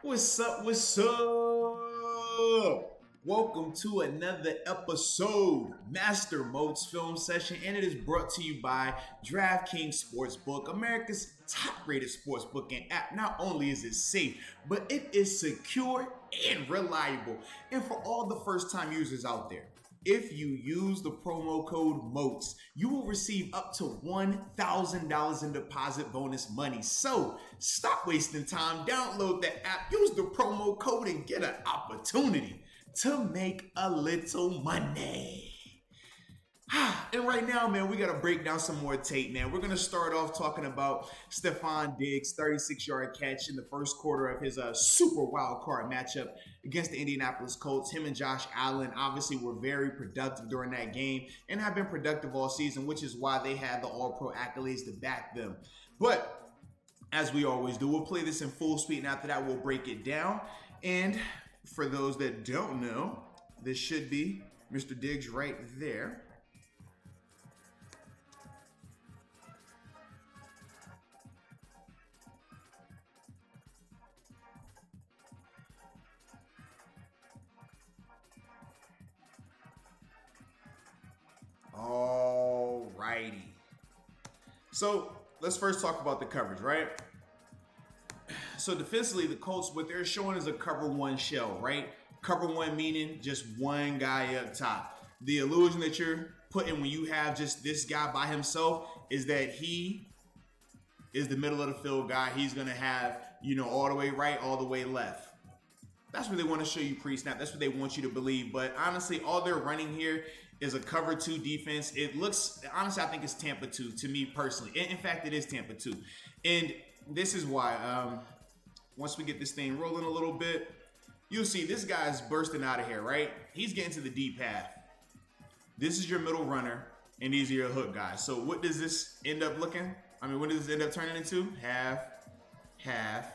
What's up? What's up? Welcome to another episode, Master Moats Film Session, and it is brought to you by DRAFTKINGS Sportsbook, America's top-rated sportsbook and app. Not only is it safe, but it is secure and reliable. And for all the first-time users out there, if you use the promo code Moats, you will receive up to $1,000 in deposit bonus money. So stop wasting time, download the app, use the promo code, and get an opportunity to make a little money. And right now, man, we got to break down some more tape, man. We're going to start off talking about Stefon Diggs' 36-yard catch in the first quarter of his super wild card matchup against the Indianapolis Colts. Him and Josh Allen obviously were very productive during that game and have been productive all season, which is why they had the All-Pro accolades to back them. But as we always do, we'll play this in full speed, and after that, we'll break it down. And for those that don't know, this should be Mr. Diggs right there. Alrighty. So let's first talk about the coverage, right? So defensively, the Colts, what they're showing is a cover one shell, right? Cover one meaning just one guy up top. The illusion that you're putting when you have just this guy by himself is that he is the middle of the field guy. He's going to have, all the way right, all the way left. That's what they want to show you pre-snap. That's what they want you to believe. But honestly, all they're running here is a cover two defense. It looks, honestly, I think it's Tampa 2 to me personally. In fact, it is Tampa 2. And this is why, once we get this thing rolling a little bit, you'll see this guy's bursting out of here, right? He's getting to the deep half. This is your middle runner, and these are your hook guys. So what does this end up looking? What does this end up turning into? Half,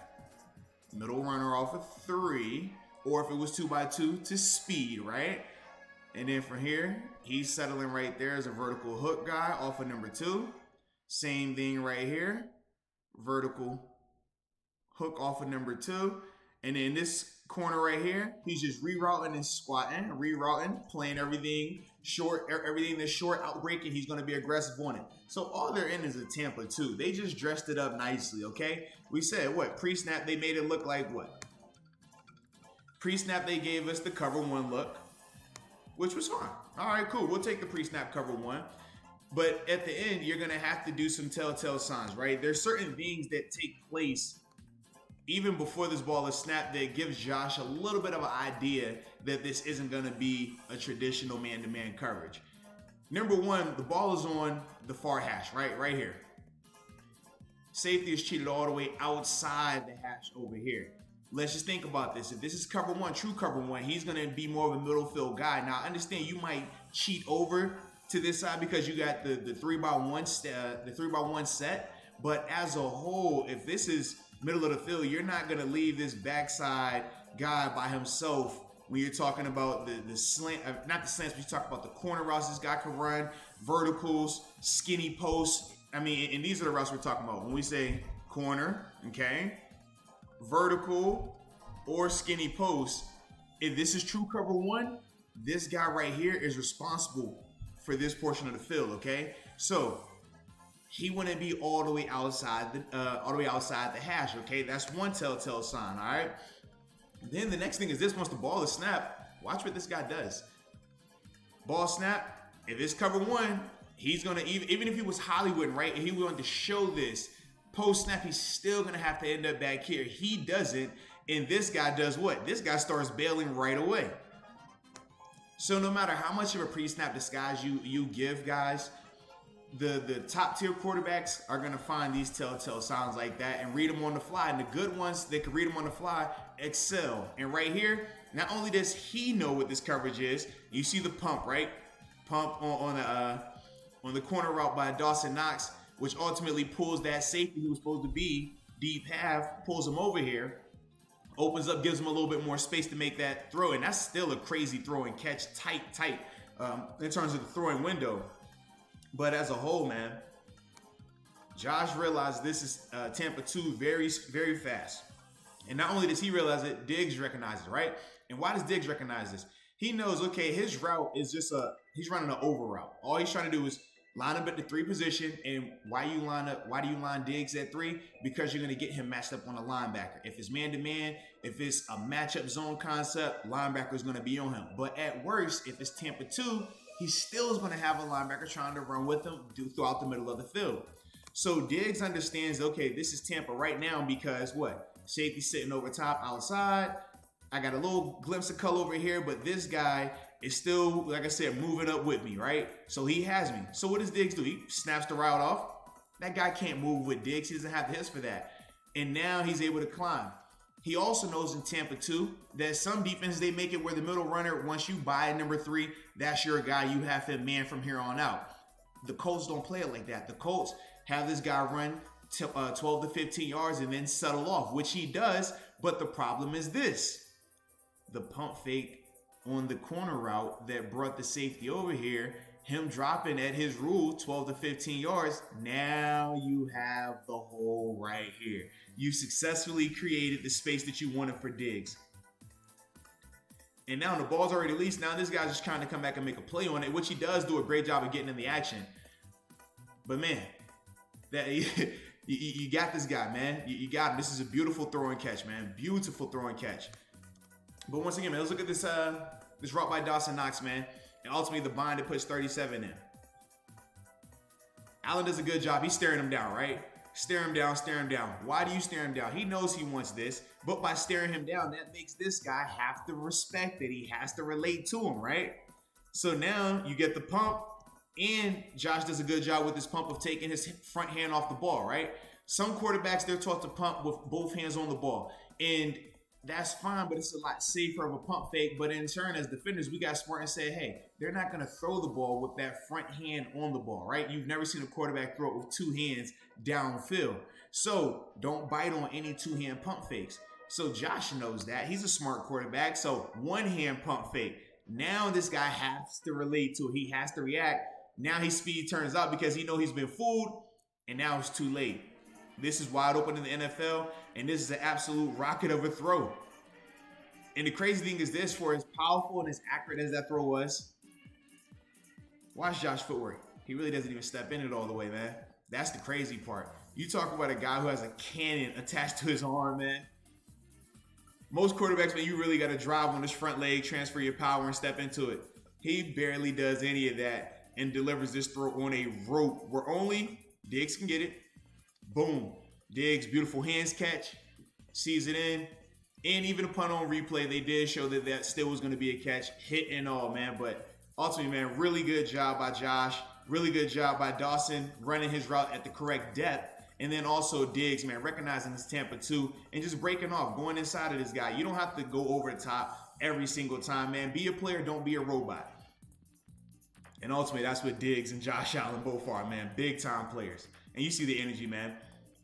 middle runner off of 3, or if it was 2x2 to speed, right? And then from here, he's settling right there as a vertical hook guy off of number 2. Same thing right here, vertical hook off of number 2. And then this corner right here, he's just rerouting and squatting, playing everything short, everything that's short, outbreaking. He's going to be aggressive on it. So all they're in is a Tampa 2. They just dressed it up nicely, okay? We said what? Pre-snap, they made it look like what? Pre-snap, they gave us the cover one look, which was fine. All right, cool. We'll take the pre-snap cover one. But at the end, you're going to have to do some telltale signs, right? There's certain things that take place even before this ball is snapped that gives Josh a little bit of an idea that this isn't going to be a traditional man-to-man coverage. Number one, the ball is on the far hash, right here. Safety is cheated all the way outside the hash over here. Let's just think about this. If this is cover one, true cover one, he's going to be more of a middle field guy. Now, I understand you might cheat over to this side because you got the 3x1 set, but as a whole, if this is middle of the field, you're not going to leave this backside guy by himself when you're talking about the slant, not the slants, but you talk about the corner routes this guy can run, verticals, skinny posts. And these are the routes we're talking about. When we say corner, okay, vertical or skinny post, if this is true cover one, this guy right here is responsible for this portion of the field, okay? So he wouldn't be all the way outside the hash, okay? That's one telltale sign, all right? Then the next thing is this: once the ball is snapped, watch what this guy does. Ball snap, if it's cover one, he's gonna, even if he was Hollywood, right, and he wanted to show this post snap, he's still gonna have to end up back here. He doesn't, and this guy does what? This guy starts bailing right away. So no matter how much of a pre-snap disguise you give guys, the top tier quarterbacks are going to find these telltale signs like that and read them on the fly. And the good ones, they can read them on the fly, excel. And right here, not only does he know what this coverage is, you see the pump, right? Pump on the corner route by Dawson Knox, which ultimately pulls that safety who was supposed to be deep half, pulls him over here, opens up, gives him a little bit more space to make that throw. And that's still a crazy throw and catch, tight in terms of the throwing window. But as a whole, man, Josh realized this is Tampa 2 very, very fast. And not only does he realize it, Diggs recognizes it, right? And why does Diggs recognize this? He knows, okay, his route is just he's running an over route. All he's trying to do is line up at the 3 position. And why do you line Diggs at 3? Because you're going to get him matched up on a linebacker. If it's man-to-man, if it's a matchup zone concept, linebacker is going to be on him. But at worst, if it's Tampa 2, he still is going to have a linebacker trying to run with him throughout the middle of the field. So Diggs understands, okay, this is Tampa right now because what? Safety sitting over top outside. I got a little glimpse of color over here, but this guy is still, like I said, moving up with me, right? So he has me. So what does Diggs do? He snaps the route off. That guy can't move with Diggs. He doesn't have the hips for that. And now he's able to climb. He also knows in Tampa 2 that some defenses, they make it where the middle runner, once you buy number 3, that's your guy. You have him man from here on out. The Colts don't play it like that. The Colts have this guy run 12 to 15 yards and then settle off, which he does. But the problem is this. The pump fake on the corner route that brought the safety over here, him dropping at his rule 12 to 15 yards. Now you have the hole right here. You successfully created the space that you wanted for Diggs. And now the ball's already released. Now this guy's just trying to come back and make a play on it, which he does do a great job of getting in the action. But man, that you got this guy, man. You got him. This is a beautiful throw and catch, man. Beautiful throw and catch. But once again, man, let's look at this this route by Dawson Knox, man. And ultimately the bind that puts 37 in. Allen does a good job. He's staring him down, right? Stare him down, stare him down. Why do you stare him down? He knows he wants this, but by staring him down, that makes this guy have to respect it. He has to relate to him, right? So now you get the pump, and Josh does a good job with this pump of taking his front hand off the ball, right? Some quarterbacks, they're taught to pump with both hands on the ball, and that's fine, but it's a lot safer of a pump fake. But in turn, as defenders, we got smart and said, hey, they're not going to throw the ball with that front hand on the ball, right? You've never seen a quarterback throw it with 2 hands downfield. So don't bite on any 2-hand pump fakes. So Josh knows that. He's a smart quarterback. So 1-hand pump fake. Now this guy has to relate to it. He has to react. Now his speed turns out because he knows he's been fooled, and now it's too late. This is wide open in the NFL, and this is an absolute rocket of a throw. And the crazy thing is this, for as powerful and as accurate as that throw was, watch Josh's footwork. He really doesn't even step in it all the way, man. That's the crazy part. You talk about a guy who has a cannon attached to his arm, man. Most quarterbacks, man, you really got to drive on his front leg, transfer your power, and step into it. He barely does any of that and delivers this throw on a rope where only Diggs can get it. Boom. Diggs, beautiful hands catch, sees it in. And even upon on replay, they did show that that still was going to be a catch, hit and all, man. But ultimately, man, really good job by Josh. Really good job by Dawson running his route at the correct depth. And then also Diggs, man, recognizing this Tampa 2 and just breaking off, going inside of this guy. You don't have to go over the top every single time, man. Be a player, don't be a robot. And ultimately, that's what Diggs and Josh Allen both are, man. Big-time players. And you see the energy, man.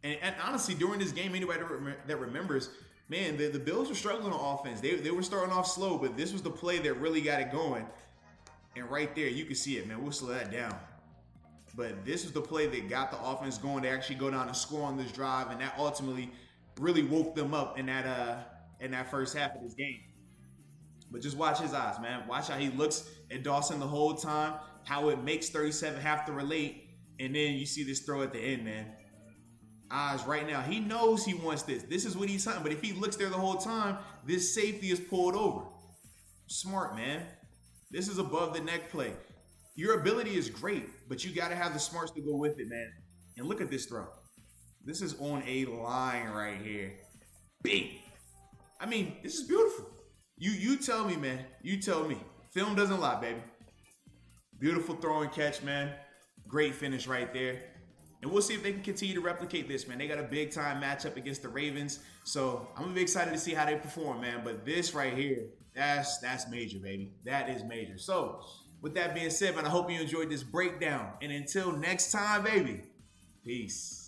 And honestly, during this game, anybody that remembers, man, the Bills were struggling on offense. They were starting off slow, but this was the play that really got it going. And right there, you can see it, man. We'll slow that down. But this was the play that got the offense going to actually go down and score on this drive, and that ultimately really woke them up in that first half of this game. But just watch his eyes, man. Watch how he looks at Dawson the whole time, how it makes 37 have to relate, and then you see this throw at the end, man. Eyes right now. He knows he wants this. This is what he's hunting. But if he looks there the whole time, this safety is pulled over. Smart, man. This is above the neck play. Your ability is great, but you got to have the smarts to go with it, man. And look at this throw. This is on a line right here. Bing. I mean, this is beautiful. You tell me, man. You tell me. Film doesn't lie, baby. Beautiful throw and catch, man. Great finish right there. And we'll see if they can continue to replicate this, man. They got a big-time matchup against the Ravens. So I'm going to be excited to see how they perform, man. But this right here, that's major, baby. That is major. So with that being said, man, I hope you enjoyed this breakdown. And until next time, baby, peace.